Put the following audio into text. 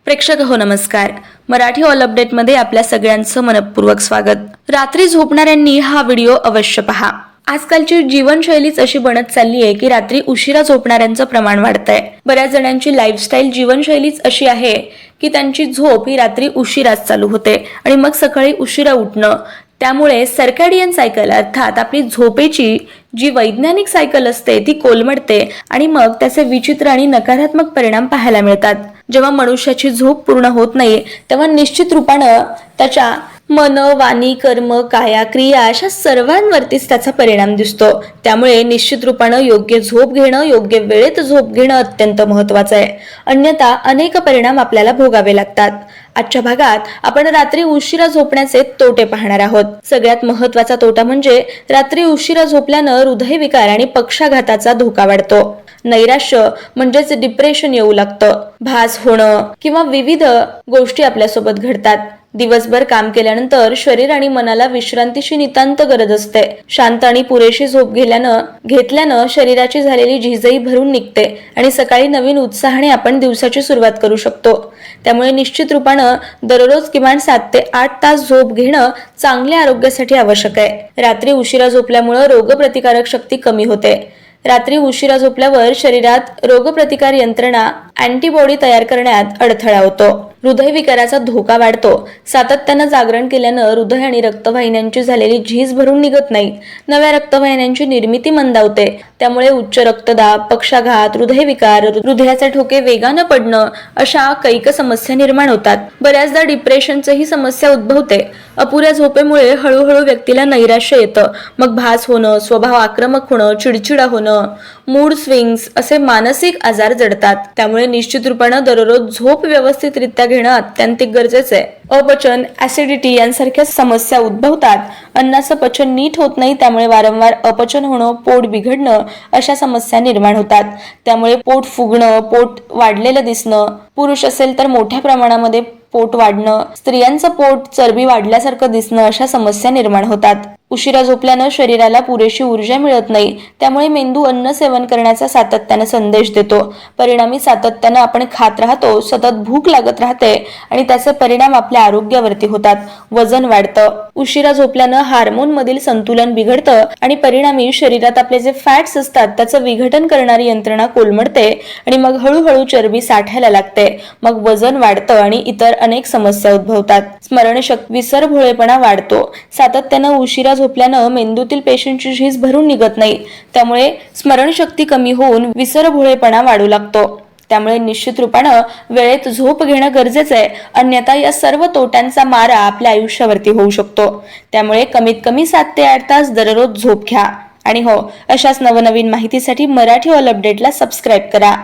प्रेक्षक हो नमस्कार. मराठी ऑल अपडेटमध्ये आपल्या सगळ्यांचं मनपूर्वक स्वागत. रात्री झोपणाऱ्यांनी हा व्हिडिओ अवश्य पहा. आजकालची जीवनशैलीच अशी बनत चालली आहे की रात्री उशिरा झोपणाऱ्यांचं प्रमाण वाढतंय. बऱ्याच जणांची लाईफस्टाईल जीवनशैलीच अशी आहे की त्यांची झोप ही रात्री उशिराच चालू होते आणि मग सकाळी उशिरा उठणं. त्यामुळे सर्कॅडियन सायकल अर्थात आपली झोपेची जी वैज्ञानिक सायकल असते ती कोलमडते आणि मग त्याचे विचित्र आणि नकारात्मक परिणाम पाहायला मिळतात. जेव्हा मनुष्याची झोप पूर्ण होत नाही तेव्हा निश्चित रूपानं त्याच्या मन, वाणी, कर्म, काया, क्रिया अशा सर्वांवरतीच त्याचा परिणाम दिसतो. त्यामुळे निश्चित रूपानं योग्य झोप घेणं, योग्य वेळेत झोप घेणं अत्यंत महत्त्वाचं आहे. अन्यथा अनेक परिणाम आपल्याला भोगावे लागतात. आजच्या भागात आपण रात्री उशिरा झोपण्याचे तोटे पाहणार आहोत. सगळ्यात महत्त्वाचा तोटा म्हणजे रात्री उशिरा झोपल्यानं हृदयविकार आणि पक्षाघाताचा धोका वाढतो. नैराश्य म्हणजेच डिप्रेशन येऊ लागतं. भास होणं किंवा विविध गोष्टी आपल्यासोबत घडतात. दिवसभर काम केल्यानंतर शरीर आणि मनाला विश्रांतीची नितांत गरज असते. शांत आणि पुरेशी झोप घेतल्यानं शरीराची झालेली झिजई भरून निघते आणि सकाळी नवीन उत्साहाने आपण दिवसाची सुरुवात करू शकतो. त्यामुळे निश्चित रूपानं दररोज किमान 7 ते 8 तास झोप घेणं चांगल्या आरोग्यासाठी आवश्यक आहे. रात्री उशिरा झोपल्यामुळे रोगप्रतिकारक शक्ती कमी होते. रात्री उशिरा झोपल्यावर शरीरात रोगप्रतिकार यंत्रणा अँटीबॉडी तयार करण्यात अडथळा होतो. हृदयविकाराचा धोका वाढतो. सातत्यानं जागरण केल्यानं हृदय आणि रक्तवाहिन्यांची झालेली झीज भरून निघत नाही. नव्या रक्तवाहिन्यांची निर्मिती मंदावते. त्यामुळे उच्च रक्तदाब, पक्षाघात, हृदयविकार, हृदयाचे ठोके वेगानं पडणं अशा कैक समस्या निर्माण होतात. बऱ्याचदा डिप्रेशनचीही समस्या उद्भवते. अपुऱ्या झोपेमुळे हळूहळू व्यक्तीला नैराश्य येतं. मग भास होणं, स्वभाव आक्रमक होणं, चिडचिडा होणं, मूड स्विंग्स असे मानसिक आजार जडतात. त्यामुळे निश्चित रूपानं दररोज झोप व्यवस्थितरित्या घेणं अत्यंत गरजेचं आहे. अपचन, ऍसिडिटी यांसारख्या समस्या उद्भवतात. अन्नाचं पचन नीट होत नाही. त्यामुळे वारंवार अपचन होणं, पोट बिघडणं अशा समस्या निर्माण होतात. त्यामुळे पोट फुगणं, पोट वाढलेलं दिसणं, पुरुष असेल तर मोठ्या प्रमाणामध्ये पोट वाढणं, स्त्रियांचं पोट चरबी वाढल्यासारखं दिसणं अशा समस्या निर्माण होतात. उशिरा झोपल्यानं शरीराला पुरेशी ऊर्जा मिळत नाही. त्यामुळे मेंदू अन्न सेवन करण्याचा सातत्यानं संदेश देतो. परिणामी सातत्यानं आपण खात राहतो, सतत भूक लागत राहते आणि त्याचे परिणाम आपल्या आरोग्यावरती होतात. वजन वाढतं. उशिरा झोपल्यानं हार्मोन मधील संतुलन बिघडतं आणि परिणामी शरीरात आपले जे फॅट्स असतात त्याचं विघटन करणारी यंत्रणा कोलमडते आणि मग हळूहळू चरबी साठायला लागते. मग वजन वाढतं आणि इतर अनेक समस्या उद्भवतात. स्मरणशक्ती, विसरभोळेपणा वाढतो. सातत्यानं उशिरा झोपल्यानं मेंदूतील पेशींची झीज भरून निघत नाही. त्यामुळे स्मरणशक्ती कमी होऊन विसरभोळेपणा वाढू लागतो. त्यामुळे निश्चित रूपानं वेळेत झोप घेणं गरजेचं आहे. अन्यथा या सर्व तोट्यांचा मारा आपल्या आयुष्यावरती होऊ शकतो. त्यामुळे कमीत कमी 7 ते 8 तास दररोज झोप घ्या. आणि हो, अशाच नवनवीन माहितीसाठी मराठी ऑल अपडेटला सबस्क्राईब करा.